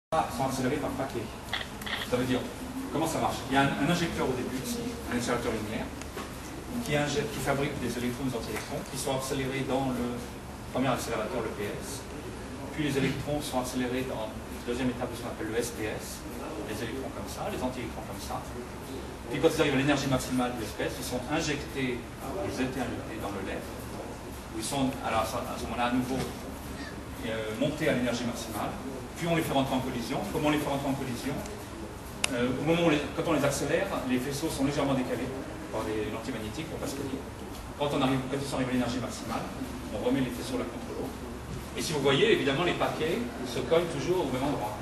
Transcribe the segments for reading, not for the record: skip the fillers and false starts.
Sont accélérés par paquet. Ça veut dire, comment ça marche? Il y a un injecteur au début ici, un accélérateur linéaire, qui fabrique des électrons et des anti-électrons, qui sont accélérés dans le premier accélérateur, le PS. Puis les électrons sont accélérés dans la deuxième étape de ce qu'on appelle le SPS, les électrons comme ça, les anti-électrons comme ça. Puis quand ils arrivent à l'énergie maximale de l'espèce, ils sont injectés, ils ont été injectés dans le lait, où ils sont à ce moment-là à nouveau montés à l'énergie maximale. Puis on les fait rentrer en collision. Comment on les fait rentrer en collision? Au moment où quand on les accélère, les vaisseaux sont légèrement décalés par les lentilles magnétiques pour ne pas se coller. Quand ils sont arrivés à l'énergie maximale, on remet les vaisseaux l'un contre l'autre. Et si vous voyez, évidemment, les paquets se collent toujours au même endroit.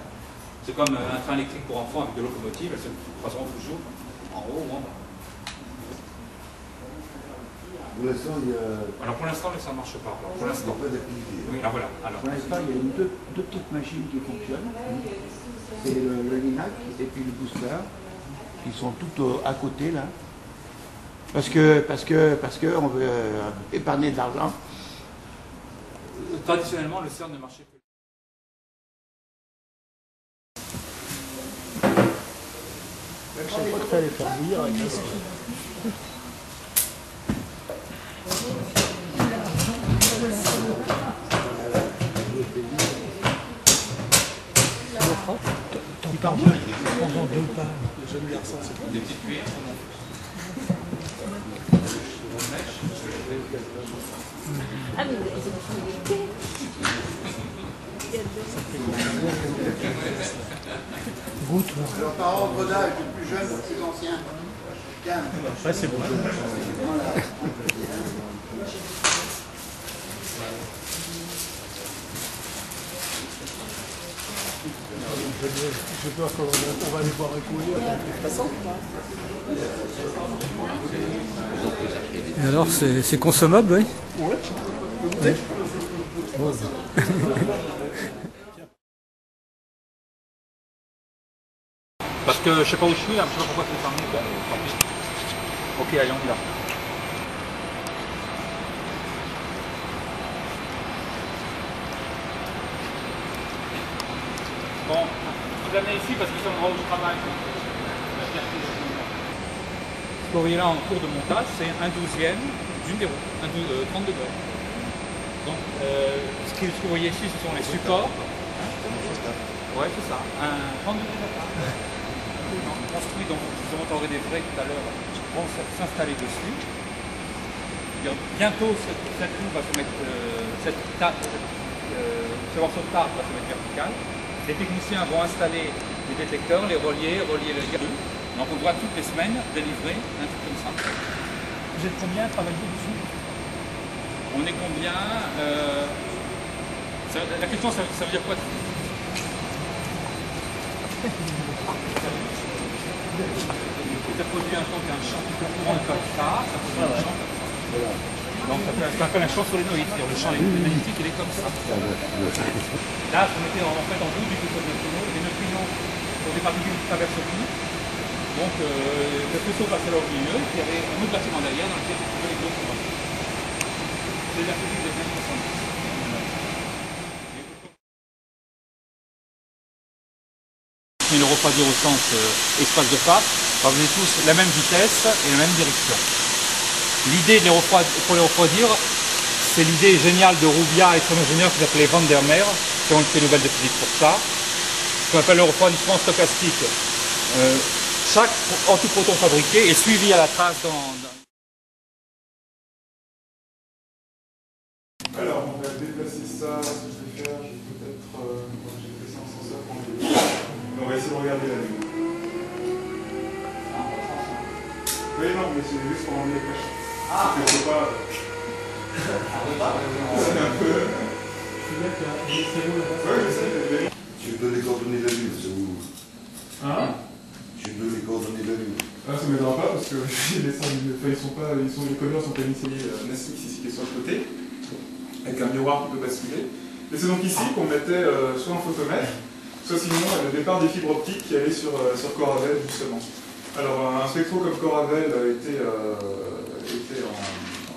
C'est comme un train électrique pour enfants avec de locomotives, elles se croiseront toujours en haut ou en bas. Pour l'instant, il y a... Alors pour l'instant, ça ne marche pas. Pour l'instant. Pas d'activité. Oui, alors voilà. Alors. Pour l'instant, il y a deux petites machines qui fonctionnent. C'est le Linac et puis le booster, qui sont toutes à côté là. Parce que on veut épargner de l'argent. Traditionnellement, le CERN ne marchait plus. Je savais pas que ça allait faire bouillir avec ça. Il part bien, pendant deux pas. Le jeune garçon, c'est Des petites cuillères. Ah, mais ils ont goûte. Alors par ordre d'âge, du plus jeune au plus ancien. Tiens. Ouais, c'est bon. Voilà. J'ai peur qu'on va les voir écouler. Et alors, c'est consommable, oui? Ouais. Oh. Parce que je ne sais pas où je suis, là, je ne sais pas pourquoi c'est fermé. Bon, tant pis. Ok, allez, on y va. Bon, je vous amène ici parce que c'est l'endroit où je travaille. Ce que vous voyez là en cours de montage, c'est un 12e d'une des roues, 30 degrés. Donc, ce que vous voyez ici, ce sont les supports. Ouais, c'est ça, un 30 degrés d'attaque. Construit, donc vous en montrerez des vrais tout à l'heure, vont s'installer dessus. Bientôt, cette roue va se mettre, ce morceau de tarte va se mettre vertical. Les techniciens vont installer les détecteurs, les relier le gaz. Donc on doit toutes les semaines délivrer un truc comme ça. Vous êtes combien à travailler dessus? On est combien la question, ça veut dire quoi? Ça produit un son qui est un champ grand comme ça, ça produit un champ comme ça. Donc ça fait un peu un champ solénoïde, c'est-à-dire le champ magnétique il est comme ça. Là, on était en fait en bout du faisceau de neutrinos. Les neutrinos sont des particules qui traversent tout. Donc le faisceau passait là au milieu, puis il y avait un autre bâtiment derrière dans lequel on pouvait les autres rentrer. C'est la physique des années 70. Le refroidir au sens espace de phase, vous avez tous la même vitesse et la même direction. L'idée pour les refroidir, c'est l'idée géniale de Roubiat et son ingénieur qui s'appelait Van der Meer, qui ont eu le prix Nobel de physique pour ça. Ce qu'on appelle le refroidissement stochastique. Chaque antiproton fabriqué est suivi à la trace Alors, on va déplacer ça. Ce que je vais faire, je vais peut-être. J'ai fait ça en senseur pour le. On va essayer de regarder la vue. Oui, non, mais c'est juste pour enlever les flèches. Ah, on ne peut pas. C'est un peu. Ouais, je sais. Tu me donnes les coordonnées de la Lune, c'est où? Hein? Tu me donnes les coordonnées de la Lune. Ah, ça ne m'aidera pas parce que les codeurs sont pas initiés NASIX ici qui est sur le côté, avec un miroir qui peut basculer. Et c'est donc ici qu'on mettait soit un photomètre, soit sinon le départ des fibres optiques qui allaient sur Coravel justement. Alors un spectro comme Coravel était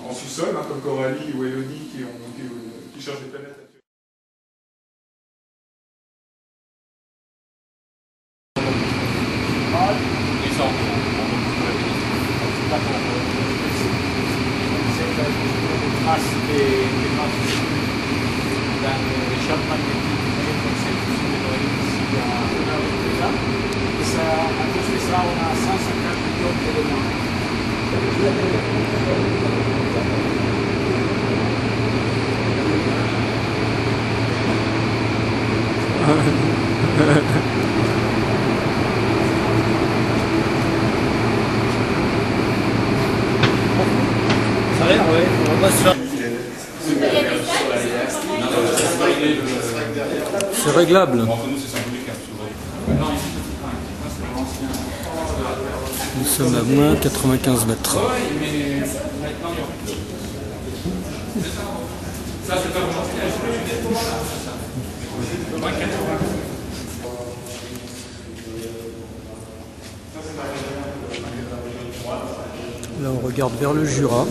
en sous-sol, hein, comme Coralie ou Elodie qui cherchent des planètes. traces des graphes dans les champs magnétiques et concepts de l'OIM ici à l'heure de là. Et ça, à cause de ça, on a 150 millions d'éléments. Ça a l'air, ouais. On va se faire. C'est réglable. Entre nous, c'est symbolique. Non, ici, c'est l'ancien. Nous sommes à moins 95 mètres. Oui, mais maintenant, il y aura plus. Ça, c'est pas vraiment ce moins 80. Là, on regarde vers le Jura.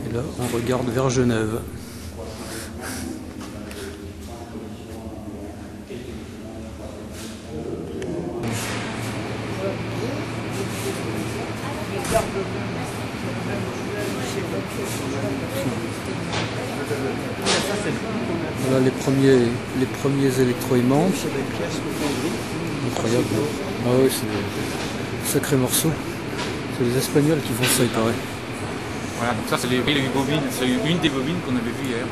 Et là, on regarde vers Genève. Voilà les premiers électroaimants. Incroyable. Ah oui, c'est des sacrés morceaux. C'est les Espagnols qui font ça, il paraît. Voilà, donc ça, c'est les bobines. C'est une des bobines qu'on avait vues hier.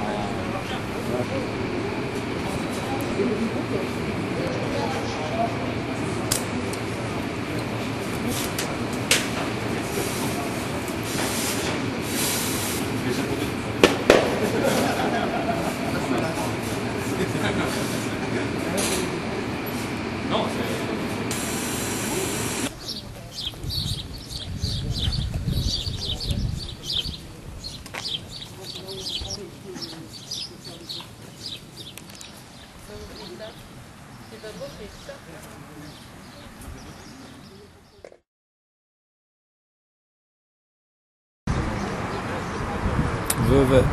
Non, c'est... Vevey.